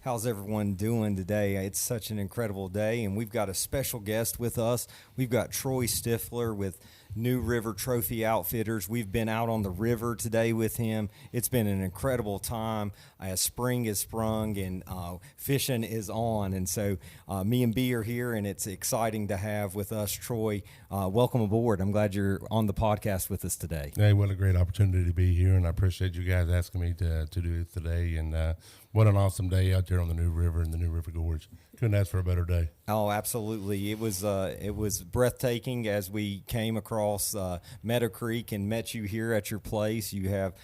How's everyone doing today? It's such an incredible day, and we've got a special guest with us. We've got Troy Stiffler with New River Trophy Outfitters. We've been out on the river today with him. It's been an incredible time. Spring is sprung and fishing is on, and so me and B are here, and it's exciting to have with us Troy. Welcome aboard. I'm glad you're on the podcast with us today. Hey, what a great opportunity to be here, and I appreciate you guys asking me to do it today. And what an awesome day out there on the New River and the New River Gorge. Couldn't ask for a better day. Oh, absolutely. It was breathtaking as we came across Meadow Creek and met you here at your place. You have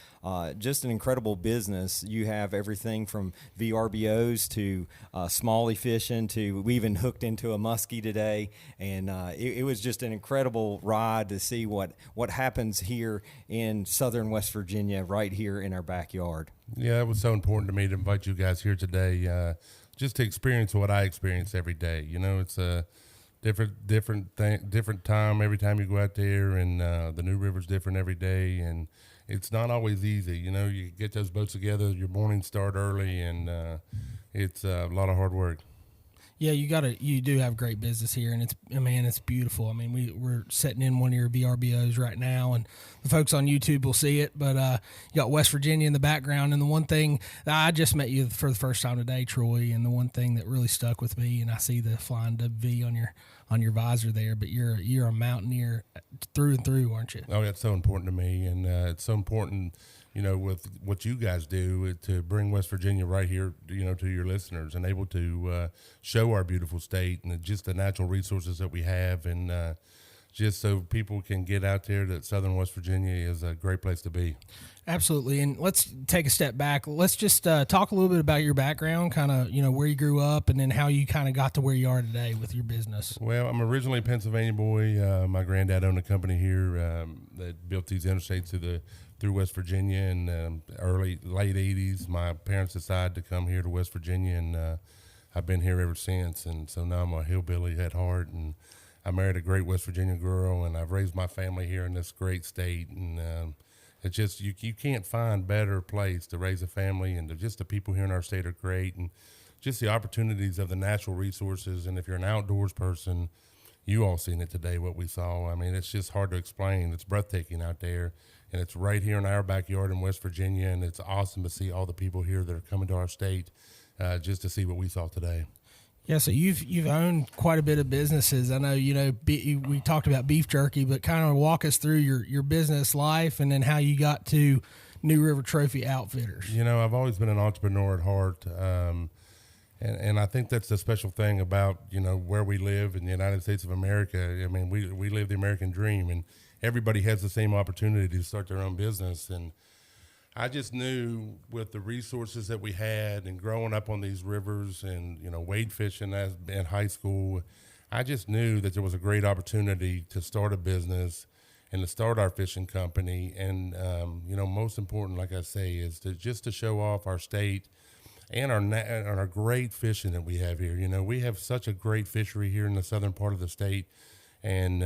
just an incredible business. You have everything from VRBOs to smallie fishing to we even hooked into a muskie today. And it was just an incredible ride to see what happens here in southern West Virginia right here in our backyard. Yeah, it was so important to me to invite you guys here today just to experience what I experience every day. You know, it's a different time every time you go out there, and the New River's different every day, and it's not always easy. You know, you get those boats together, your mornings start early, and it's a lot of hard work. Yeah, you do have great business here, and it's beautiful. I mean, we're sitting in one of your VRBOs right now, and the folks on YouTube will see it. But you got West Virginia in the background, and the one thing I just met you for the first time today, Troy, and the one thing that really stuck with me, and I see the flying WV on your visor there, but you're a mountaineer through and through, aren't you? Oh, that's so important to me, and it's so important, you know, with what you guys do to bring West Virginia right here, you know, to your listeners and able to show our beautiful state and just the natural resources that we have, and just so people can get out there that southern West Virginia is a great place to be. Absolutely. And let's take a step back. Let's just talk a little bit about your background, kind of, you know, where you grew up and then how you kind of got to where you are today with your business. Well, I'm originally a Pennsylvania boy. My granddad owned a company here that built these interstates through West Virginia, and late 80s, my parents decided to come here to West Virginia, and I've been here ever since. And so now I'm a hillbilly at heart, and I married a great West Virginia girl, and I've raised my family here in this great state. And it's just, you can't find a better place to raise a family, and just the people here in our state are great, and just the opportunities of the natural resources. And if you're an outdoors person, you all seen it today, what we saw. I mean, it's just hard to explain. It's breathtaking out there, and it's right here in our backyard in West Virginia, and it's awesome to see all the people here that are coming to our state just to see what we saw today. Yeah, so you've owned quite a bit of businesses. I know, you know, we talked about beef jerky, but kind of walk us through your business life and then how you got to New River Trophy Outfitters. You know, I've always been an entrepreneur at heart, and I think that's the special thing about, you know, where we live in the United States of America. I mean, we live the American dream, and everybody has the same opportunity to start their own business. And I just knew with the resources that we had and growing up on these rivers and, you know, wade fishing in high school, I just knew that there was a great opportunity to start a business and to start our fishing company. And, you know, most important, like I say, is to show off our state and our great fishing that we have here. You know, we have such a great fishery here in the southern part of the state, and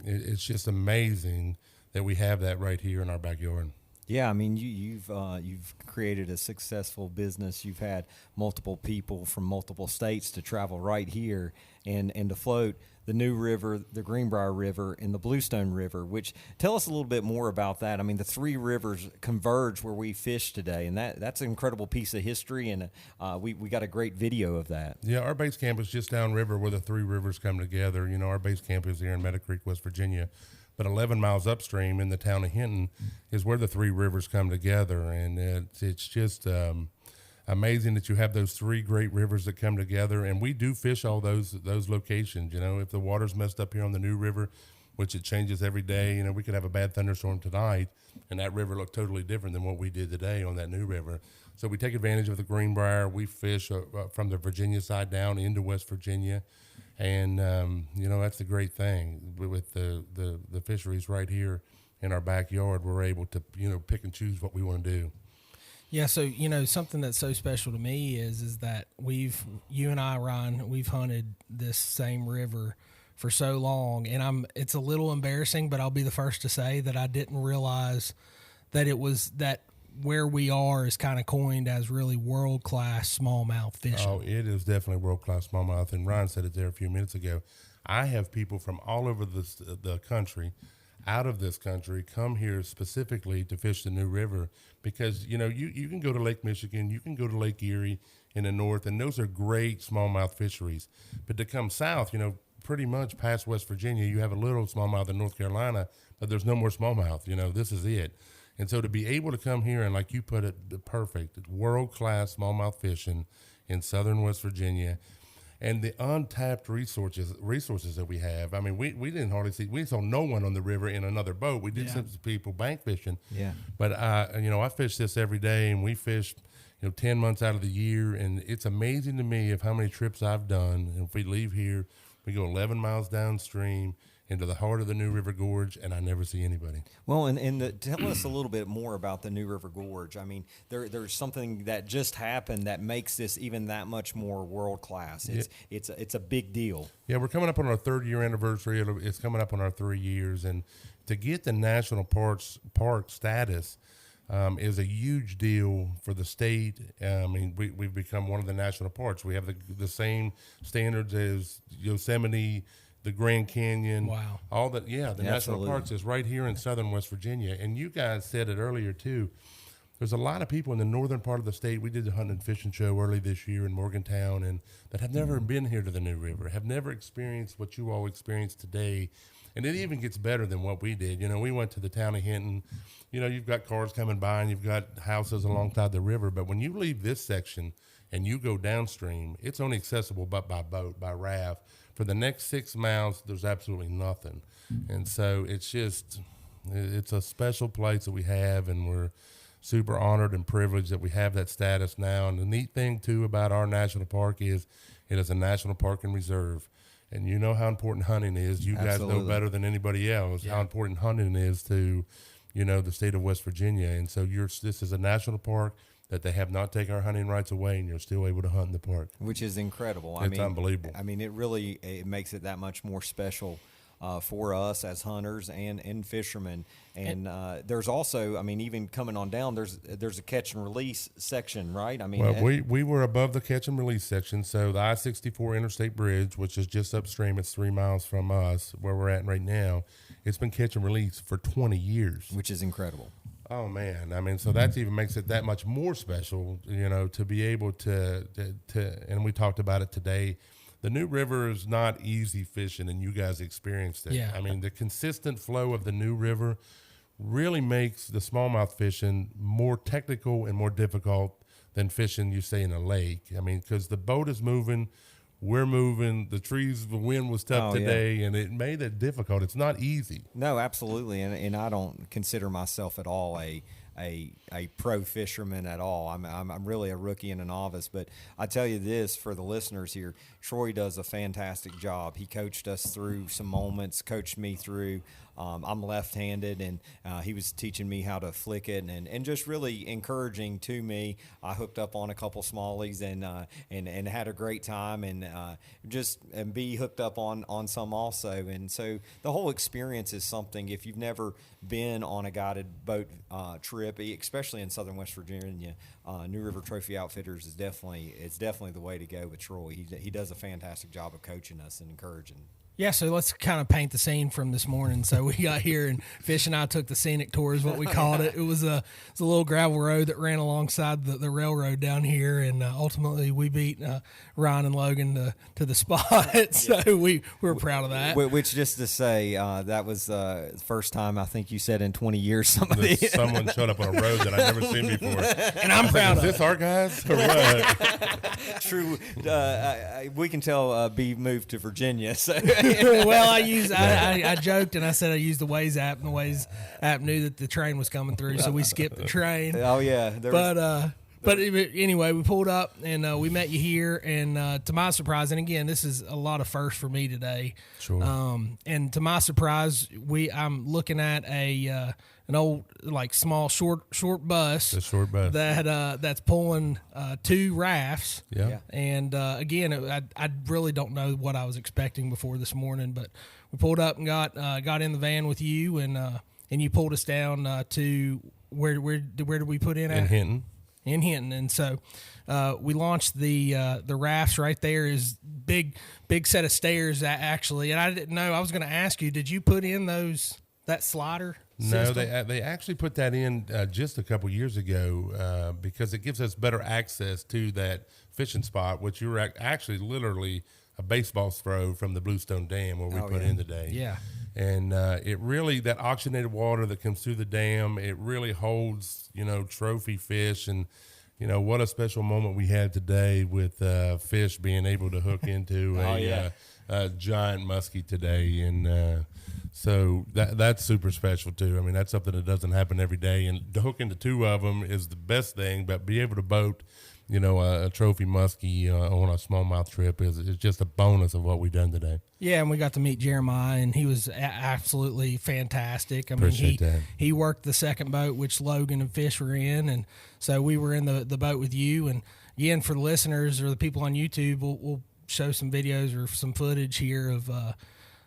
it's just amazing that we have that right here in our backyard. Yeah, I mean, you've created a successful business. You've had multiple people from multiple states to travel right here and to float the New River, the Greenbrier River, and the Bluestone River, which tell us a little bit more about that. I mean, the three rivers converge where we fish today, and that's an incredible piece of history, and we got a great video of that. Yeah, our base camp is just downriver where the three rivers come together. You know, our base camp is here in Meadow Creek, West Virginia, but 11 miles upstream in the town of Hinton is where the three rivers come together, and it's just amazing that you have those three great rivers that come together. And we do fish all those locations. You know, if the water's messed up here on the New River, which it changes every day, you know, we could have a bad thunderstorm tonight, and that river looked totally different than what we did today on that New River. So we take advantage of the Greenbrier. We fish from the Virginia side down into West Virginia. And, you know, that's the great thing with the fisheries right here in our backyard. We're able to, you know, pick and choose what we want to do. Yeah, so, you know, something that's so special to me is that you and I, Ryan, we've hunted this same river for so long, and it's a little embarrassing, but I'll be the first to say that I didn't realize that it was that where we are is kind of coined as really world-class smallmouth fishing. Oh, it is definitely world-class smallmouth, and Ryan said it there a few minutes ago. I have people from all over the country, out of this country, come here specifically to fish the New River because, you can go to Lake Michigan, you can go to Lake Erie in the north, and those are great smallmouth fisheries. But to come south, pretty much past West Virginia, you have a little smallmouth in North Carolina, but there's no more smallmouth. This is it. And so to be able to come here and, like you put it, perfect, world-class smallmouth fishing in southern West Virginia, and the untapped resources that we have. I mean, we didn't hardly see. We saw no one on the river in another boat. We did see people bank fishing. Yeah. But I fish this every day, and we fish, 10 months out of the year, and it's amazing to me of how many trips I've done. And if we leave here, we go 11 miles downstream into the heart of the New River Gorge, and I never see anybody. Well, tell us a little bit more about the New River Gorge. I mean, there's something that just happened that makes this even that much more world class. It's a big deal. Yeah, we're coming up on our 3rd-year anniversary. It's coming up on our 3 years, and to get the national park status is a huge deal for the state. I mean, we've become one of the national parks. We have the same standards as Yosemite, the Grand Canyon. Wow. All that, the Absolutely. national parks is right here in southern West Virginia. And you guys said it earlier, too. There's a lot of people in the northern part of the state. We did the hunting and fishing show early this year in Morgantown, and that have never been here to the New River, have never experienced what you all experience today. And it even gets better than what we did. We went to the town of Hinton. You've got cars coming by and you've got houses alongside the river. But when you leave this section and you go downstream, it's only accessible but by boat, by raft. For the next 6 miles, there's absolutely nothing. And so it's a special place that we have, and we're super honored and privileged that we have that status now. And the neat thing, too, about our national park is it is a national park and reserve. And you know how important hunting is. You guys know better than anybody else how important hunting is to, the state of West Virginia. And so this is a national park that they have not taken our hunting rights away, and you're still able to hunt in the park. Which is incredible. It's unbelievable. I mean, it makes it that much more special for us as hunters and fishermen. And there's also, even coming on down, there's a catch and release section, right? We were above the catch and release section. So the I-64 Interstate Bridge, which is just upstream, it's 3 miles from us, where we're at right now. It's been catch and release for 20 years. Which is incredible. Oh, man. So that even makes it that much more special, to be able to, and we talked about it today. The New River is not easy fishing, and you guys experienced it. Yeah. The consistent flow of the New River really makes the smallmouth fishing more technical and more difficult than fishing, you say, in a lake. Because the boat is moving, we're moving, the wind was tough today, and it made it difficult. It's not easy. No, absolutely, and I don't consider myself at all a pro fisherman at all. I'm really a rookie and a novice, but I tell you this for the listeners here, Troy does a fantastic job. He coached us through some moments, coached me through. I'm left-handed, and he was teaching me how to flick it, and just really encouraging to me. I hooked up on a couple smallies and had a great time, and be hooked up on some also. And so the whole experience is something. If you've never been on a guided boat trip, especially in southern West Virginia, New River Trophy Outfitters is definitely the way to go with Troy. He does a fantastic job of coaching us and encouraging. Yeah, so let's kind of paint the scene from this morning. So we got here, and Fish and I took the scenic tour, is what we called it. It was a little gravel road that ran alongside the railroad down here, and ultimately we beat Ryan and Logan to the spot. So we were proud of that. Which, just to say, that was the first time, I think you said, in 20 years someone showed up on a road that I've never seen before. And I'm proud of it. Is this our guys or what? True. We can tell B moved to Virginia, so... Well, I joked and I said I used the Waze app, and the Waze app knew that the train was coming through, so we skipped the train. Oh yeah, but anyway, we pulled up and we met you here, and to my surprise, and again, this is a lot of firsts for me today. Sure. And to my surprise, I'm looking at an old small short bus. A short bus that's pulling 2 rafts. Yeah. And again, I really don't know what I was expecting before this morning, but we pulled up and got in the van with you, and you pulled us down to where did we put in In at? Hinton. In Hinton, and so we launched the rafts right there. Is big set of stairs actually, and I didn't know. I was going to ask you, did you put in that slider? No, system? they actually put that in just a couple years ago because it gives us better access to that fishing spot, which you're actually literally a baseball throw from the Bluestone Dam where we put in today. Yeah. And it really, that oxygenated water that comes through the dam, it really holds, trophy fish. And, what a special moment we had today with fish being able to hook into a giant muskie today. And so that's super special too. I mean, that's something that doesn't happen every day. And to hook into two of them is the best thing, but be able to boat, a trophy muskie on a smallmouth trip is just a bonus of what we've done today. Yeah, and we got to meet Jeremiah, and he was absolutely fantastic. I mean, he worked the second boat, which Logan and Fish were in, and so we were in the boat with you. And again, for the listeners or the people on YouTube, we'll show some videos or some footage here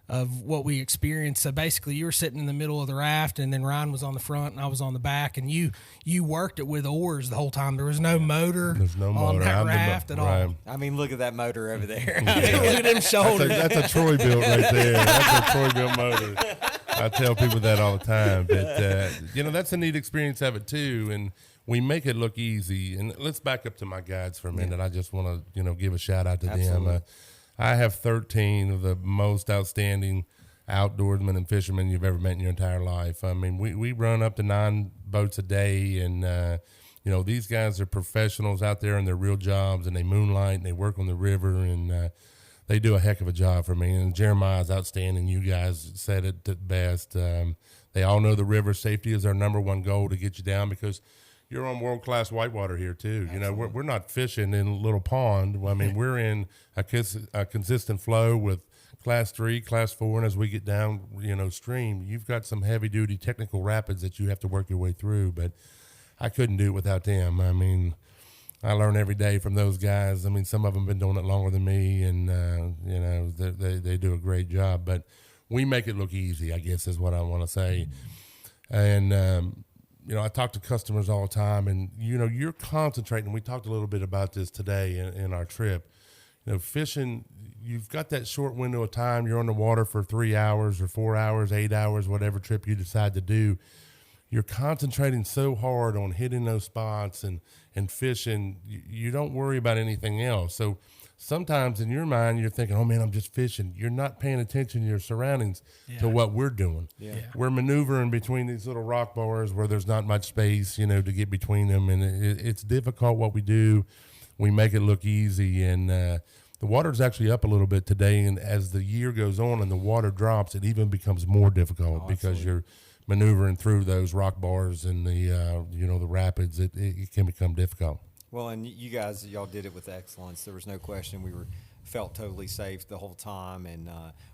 of what we experienced. So basically, you were sitting in the middle of the raft, and then Ryan was on the front, and I was on the back, and you worked it with oars the whole time. There was no motor. There's no motor on that raft at all. I mean, look at that motor over there. Look at them shoulders. That's a Troy built right there. That's a Troy built motor. I tell people that all the time. But that's a neat experience of it too, and we make it look easy. And let's back up to my guides for a minute. I just want to give a shout out to them. I have 13 of the most outstanding outdoorsmen and fishermen you've ever met in your entire life. I mean, we run up to 9 boats a day, and these guys are professionals out there in their real jobs, and they moonlight and they work on the river, and they do a heck of a job for me. And Jeremiah's outstanding. You guys said it the best. They all know the river safety is our number one goal to get you down, because you're on world-class whitewater here too. We're not fishing in a little pond. I mean, we're in a consistent flow with class 3, class 4, and as we get down, stream, you've got some heavy-duty technical rapids that you have to work your way through. But I couldn't do it without them. I mean, I learn every day from those guys. I mean, some of them have been doing it longer than me, and they do a great job. But we make it look easy, I guess, is what I want to say. And I talk to customers all the time, and, you're concentrating. We talked a little bit about this today in our trip. Fishing, you've got that short window of time. You're on the water for 3 hours or 4 hours, 8 hours, whatever trip you decide to do. You're concentrating so hard on hitting those spots and fishing. You don't worry about anything else. So sometimes in your mind, you're thinking, oh, man, I'm just fishing. You're not paying attention to your surroundings to what we're doing. Yeah. We're maneuvering between these little rock bars where there's not much space, to get between them. And it's difficult what we do. We make it look easy. And the water's actually up a little bit today. And as the year goes on and the water drops, it even becomes more difficult because you're maneuvering through those rock bars and the rapids. It can become difficult. Well, and y'all did it with excellence. There was no question. We felt totally safe the whole time, and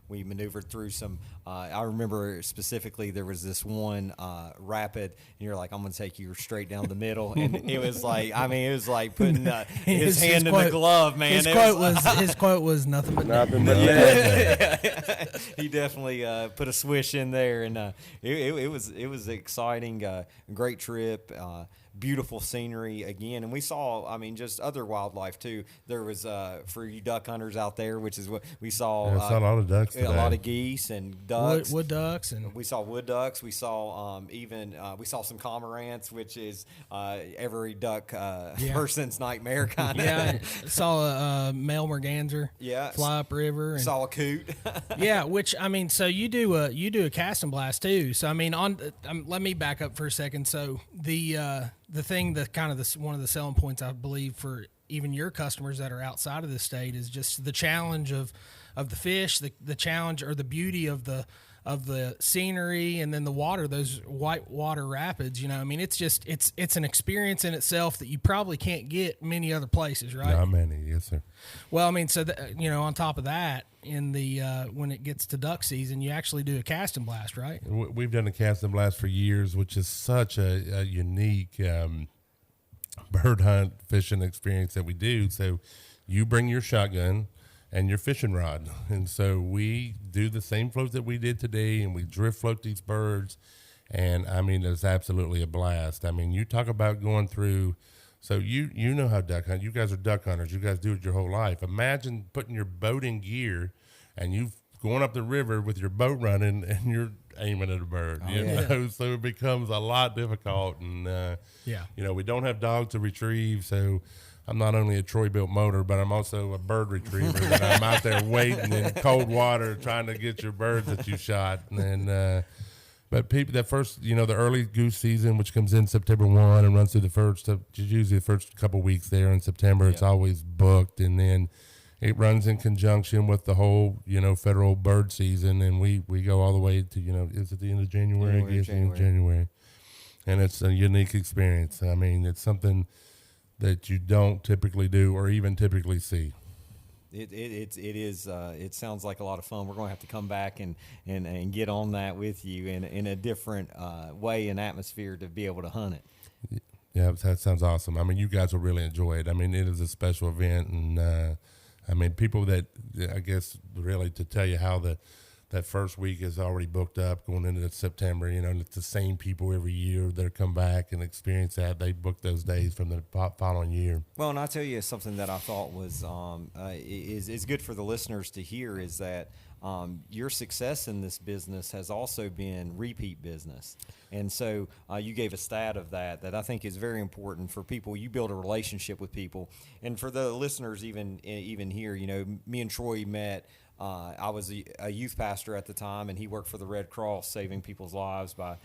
we maneuvered through some. I remember specifically there was this one rapid, and you're like, "I'm going to take you straight down the middle," and it was like, putting his hand in the glove, man. His quote was nothing but nothing. He definitely put a swish in there, and it was exciting, great trip. Beautiful scenery again, and we saw, just other wildlife too. There was for you duck hunters out there, which is what we saw. Saw a lot of ducks today. A lot of geese and ducks, wood ducks, and we saw wood ducks. We saw we saw some cormorants, which is every duck person's nightmare kind of. Yeah, saw a male merganser. Fly up river. And saw a coot. Which so you do a cast and blast too. So let me back up for a second. So the thing that kind of one of the selling points, I believe, for even your customers that are outside of the state is just the challenge of the fish, the challenge or the beauty of the scenery, and then the water, those white water rapids. It's an experience in itself that you probably can't get many other places, right? Not many, yes, sir. Well, on top of that, in the when it gets to duck season, you actually do a cast and blast, right? We've done a cast and blast for years, which is such a unique bird hunt fishing experience that we do. So you bring your shotgun and your fishing rod, and so we do the same float that we did today, and we drift float these birds, And I mean, it's absolutely a blast. I mean, you talk about going through. So you know how duck hunt. You guys are duck hunters. You guys do it your whole life. Imagine putting your boat in gear, and you going up the river with your boat running, and you're aiming at a bird. You know, so it becomes a lot difficult. And you know, we don't have dogs to retrieve, so I'm not only a Troy-built motor, but I'm also a bird retriever. That I'm out there waiting in cold water trying to get your birds that you shot. And but people, that first, you know, the early goose season, which comes in September 1 and runs through the first, usually the first couple weeks there in September, it's always booked. And then it runs in conjunction with the whole, you know, federal bird season. And we go all the way to, you know, is it the end of January? January. And it's a unique experience. I mean, it's something that you don't typically do or even typically see. It sounds like a lot of fun. We're going to have to come back and get on that with you in a different way and atmosphere to be able to hunt it. Yeah, that sounds awesome. I mean, you guys will really enjoy it. I mean, it is a special event, and I mean, people that, I guess, really to tell you how that first week is already booked up going into September. You know, and it's the same people every year that come back and experience that. They book those days from the following year. Well, and I'll tell you something that I thought was is good for the listeners to hear is that your success in this business has also been repeat business. And so you gave a stat of that I think is very important for people. You build a relationship with people. And for the listeners even here, you know, me and Troy met. I was a youth pastor at the time, and he worked for the Red Cross, saving people's lives by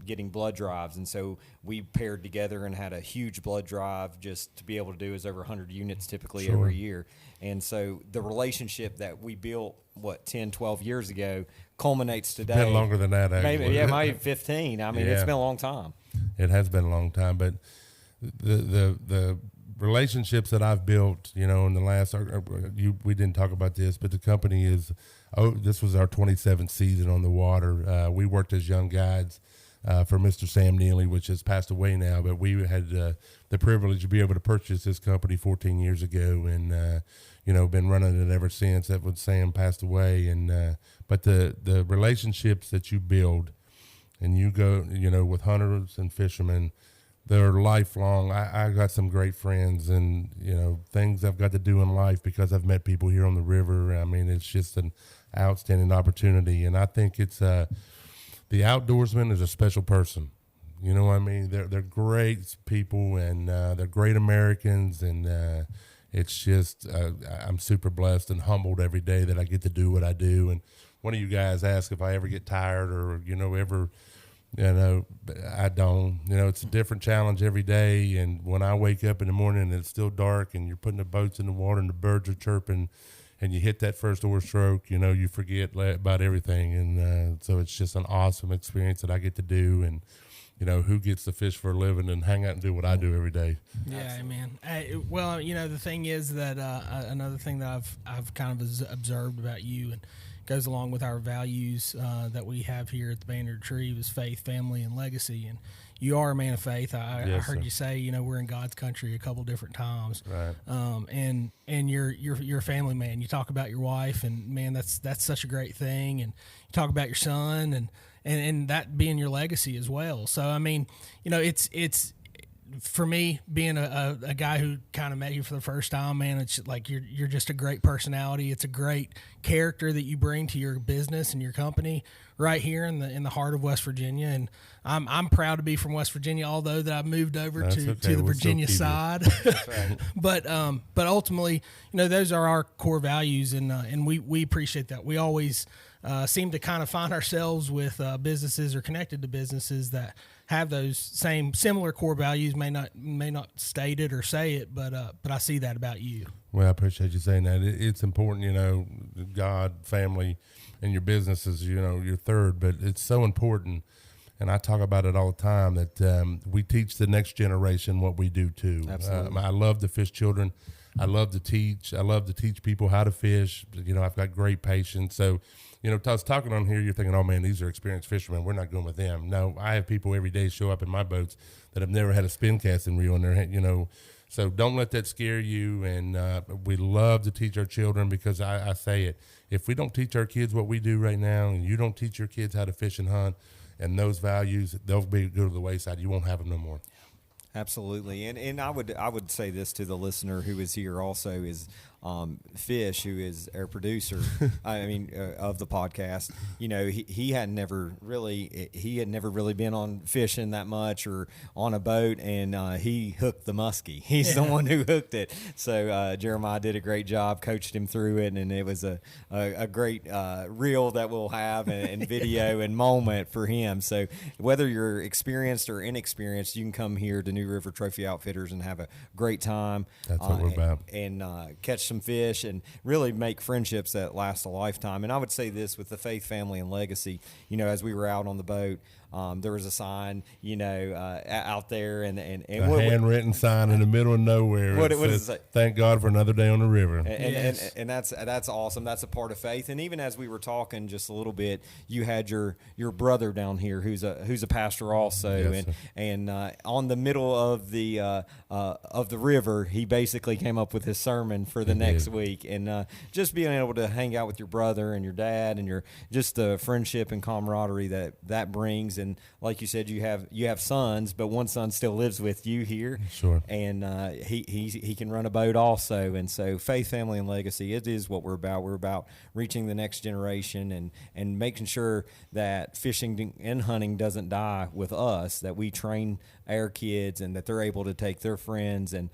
getting blood drives. And so we paired together and had a huge blood drive just to be able to do is over 100 units typically every year. And so the relationship that we built, 10, 12 years ago, culminates today. It's been longer than that, actually. Maybe 15. I mean, it's been a long time. It has been a long time, but the relationships that I've built, you know, in the last, we didn't talk about this, but the company is, this was our 27th season on the water. We worked as young guides for Mr. Sam Neely, which has passed away now, but we had the privilege to be able to purchase this company 14 years ago, and you know, been running it ever since. That when Sam passed away, and but the relationships that you build, and you go, you know, with hunters and fishermen, they're lifelong. I got some great friends, and, you know, things I've got to do in life because I've met people here on the river. I mean, it's just an outstanding opportunity. And I think it's the outdoorsman is a special person. You know what I mean? They're great people, and they're great Americans. And it's just I'm super blessed and humbled every day that I get to do what I do. And one of you guys asked if I ever get tired or, you know, ever. You know, I don't. You know, it's a different challenge every day. And when I wake up in the morning and it's still dark and you're putting the boats in the water and the birds are chirping and you hit that first oar stroke, you know, you forget about everything. And so it's just an awesome experience that I get to do. And, you know, who gets to fish for a living and hang out and do what I do every day. Yeah, man. Well, you know, the thing is that another thing that I've kind of observed about you and goes along with our values that we have here at the Banner Retrieve is faith, family, and legacy. And you are a man of faith. I heard you say, you know, we're in God's country a couple different times. Right. And you're a family man. You talk about your wife, and man, that's such a great thing. And you talk about your son, and that being your legacy as well. So I mean, you know, it's for me, being a guy who kind of met you for the first time, man, it's like you're just a great personality. It's a great character that you bring to your business and your company right here in the heart of West Virginia. And I'm proud to be from West Virginia, although that I've moved over to the Virginia side. Right. But ultimately, you know, those are our core values, and we appreciate that. We always seem to kind of find ourselves with businesses or connected to businesses that have those similar core values. May not state it or say it, but I see that about you. Well, I appreciate you saying that. It's important, you know, God, family, and your business is, you know, your third, but it's so important. And I talk about it all the time that we teach the next generation what we do too. Absolutely. I love to fish children. I love to teach. I love to teach people how to fish. You know, I've got great patience. So, you know, I was talking on here, you're thinking, oh, man, these are experienced fishermen. We're not going with them. No, I have people every day show up in my boats that have never had a spin casting reel in their hand, you know. So don't let that scare you. And we love to teach our children because I say it. If we don't teach our kids what we do right now and you don't teach your kids how to fish and hunt, and those values, they'll go to the wayside. You won't have them no more. Absolutely, and I would say this to the listener who is here also is Fish, who is our producer. Of the podcast. You know, he had never really been on fishing that much or on a boat, and he hooked the muskie. He's the one who hooked it. So Jeremiah did a great job, coached him through it, and it was a great reel that we'll have and video and moment for him. So whether you're experienced or inexperienced, you can come here to New River Trophy Outfitters and have a great time. That's what we're about. And catch some fish and really make friendships that last a lifetime. And I would say this with the Faith, Family, and Legacy, you know, as we were out on the boat, there was a sign, you know, out there, and a handwritten sign in the middle of nowhere. What does it say? Thank God for another day on the river. And that's awesome. That's a part of faith. And even as we were talking just a little bit, you had your brother down here who's a pastor also, yes, and on the middle of the river, he basically came up with his sermon for the next week, and just being able to hang out with your brother and your dad and your just the friendship and camaraderie that brings. And like you said, you have sons, but one son still lives with you here. Sure. And he can run a boat also. And so Faith, Family, and Legacy, it is what we're about. We're about reaching the next generation and making sure that fishing and hunting doesn't die with us, that we train our kids and that they're able to take their friends. And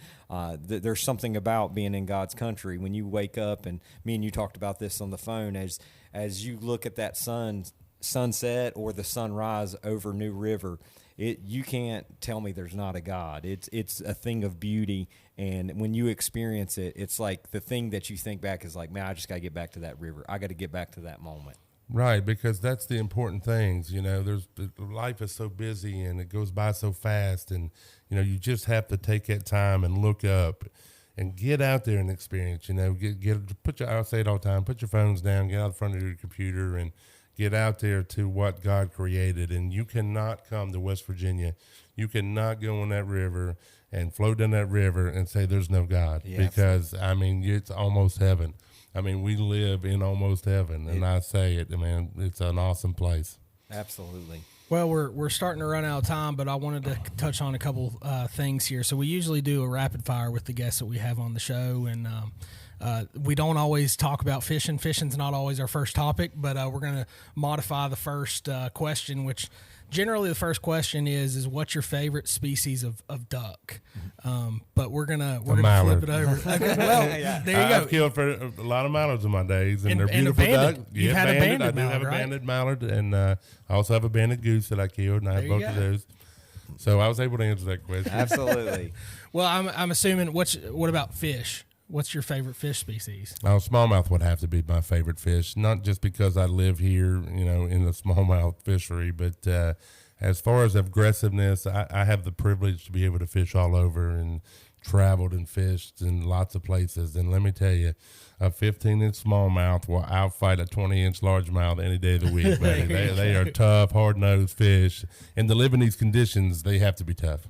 there's something about being in God's country when you wake up, and me and you talked about this on the phone, as you look at that sunset or the sunrise over New River, you can't tell me there's not a God. It's a thing of beauty, and when you experience it, it's like the thing that you think back is like, man, I just got to get back to that river. I got to get back to that moment. Right, because that's the important things. You know, life is so busy and it goes by so fast, and you know, you just have to take that time and look up and get out there and experience. You know, I say it all the time, put your phones down, get out in front of your computer, and get out there to what God created. And you cannot come to West Virginia. You cannot go on that river and float down that river and say there's no God. Yeah, because, I mean, it's almost heaven. I mean, we live in almost heaven, and I say it, man, it's an awesome place. Absolutely. Well, we're starting to run out of time, but I wanted to touch on a couple things here. So we usually do a rapid fire with the guests that we have on the show, and we don't always talk about fishing. Fishing's not always our first topic, but we're going to modify the first question, which generally the first question is what's your favorite species of duck? But we're gonna flip it over. Okay, well, there you go. I've killed for a lot of mallards in my days, and they're beautiful ducks. You've had a banded mallard, I do have a banded mallard, and I also have a banded goose that I killed, and I have both of those. So I was able to answer that question. Absolutely. Well, I'm assuming. What about fish? What's your favorite fish species? Oh, smallmouth would have to be my favorite fish, not just because I live here, you know, in the smallmouth fishery, but as far as aggressiveness, I have the privilege to be able to fish all over and traveled and fished in lots of places. And let me tell you, a 15-inch smallmouth will outfight a 20-inch largemouth any day of the week. They are tough, hard-nosed fish. And to live in these conditions, they have to be tough.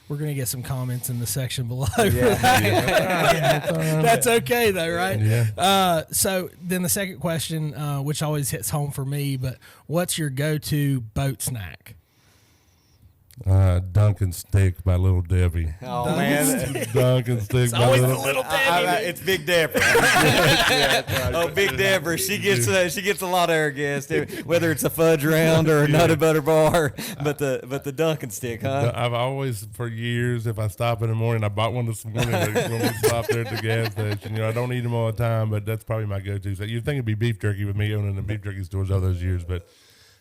We're going to get some comments in the section below. Yeah. That's okay, though, right? Yeah. So then the second question, which always hits home for me, but what's your go-to boat snack? Dunkin' Stick by Little Debbie. Oh, man. Dunkin' Stick by Little Debbie. It's Big Deborah. Oh, Big Deborah. She gets a lot of our guests, whether it's a fudge round or a nutty butter bar, but the Dunkin' Stick, huh? I've always, for years, if I stop in the morning, I bought one this morning when we stopped there at the gas station. You know, I don't eat them all the time, but that's probably my go-to. So you'd think it'd be beef jerky with me owning the beef jerky stores all those years, but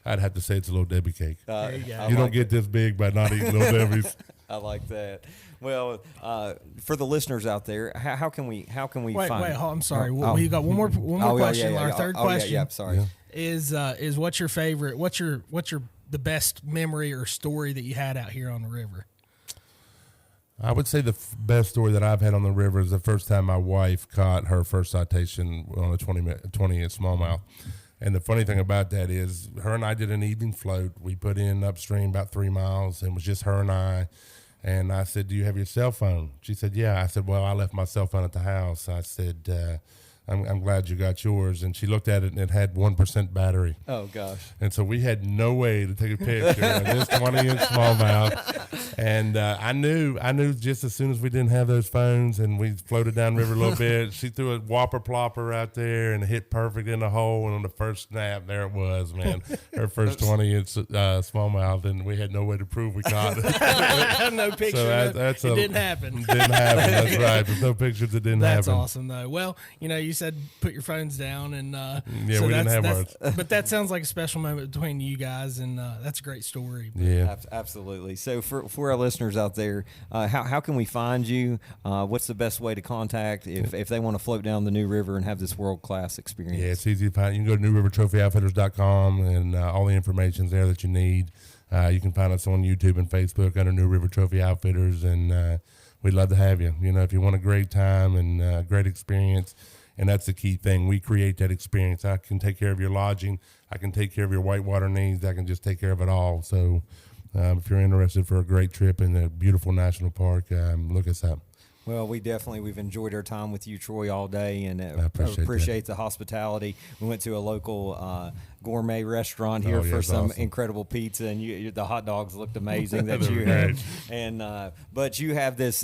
I'd have to say it's a Little Debbie cake. There you go. You don't get this big by not eating Little Debbie's. I like that. Well, for the listeners out there, how can we find? Wait, I'm sorry. We got one more question. Our third question. Yeah, sorry. Is what's your favorite? What's your the best memory or story that you had out here on the river? I would say the best story that I've had on the river is the first time my wife caught her first citation on a 20-inch smallmouth. And the funny thing about that is her and I did an evening float. We put in upstream about 3 miles, and it was just her and I. And I said, do you have your cell phone? She said, yeah. I said, well, I left my cell phone at the house. I said, I'm glad you got yours. And she looked at it and it had 1% battery. Oh gosh. And so we had no way to take a picture of this 20-inch smallmouth. And I knew just as soon as we didn't have those phones and we floated down river a little bit, she threw a whopper plopper out there and it hit perfect in the hole. And on the first snap, there it was, man. Her first 20-inch smallmouth, and we had no way to prove we caught it. No picture. So it didn't happen. Didn't happen. That's right. There's no pictures. It didn't happen. That's awesome, though. Well, you said put your phones down, and we didn't have ours. But that sounds like a special moment between you guys, and that's a great story. Yeah, absolutely. So for our listeners out there, how can we find you? What's the best way to contact if they want to float down the New River and have this world-class experience? Yeah, it's easy to find. You can go to newrivertrophyoutfitters.com, and all the information's there that you need. You can find us on YouTube and Facebook under New River Trophy Outfitters, and we'd love to have you. If you want a great time and great experience, and that's the key thing. We create that experience. I can take care of your lodging. I can take care of your whitewater needs. I can just take care of it all. So if you're interested for a great trip in a beautiful national park, look us up. Well, we've enjoyed our time with you, Troy, all day, and I appreciate the hospitality. We went to a local gourmet restaurant here for some awesome. Incredible pizza, and the hot dogs looked amazing that you had. And but you have this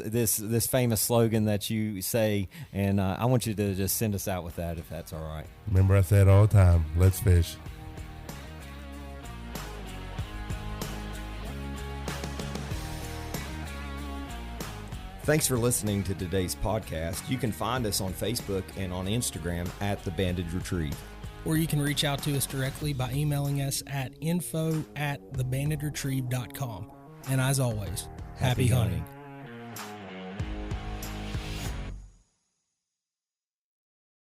famous slogan that you say, and I want you to just send us out with that, if that's all right. Remember, I say it all the time. Let's fish. Thanks for listening to today's podcast. You can find us on Facebook and on Instagram at The Banded Retrieve. Or you can reach out to us directly by emailing us at info@thebandedretrieve.com. And as always, happy hunting.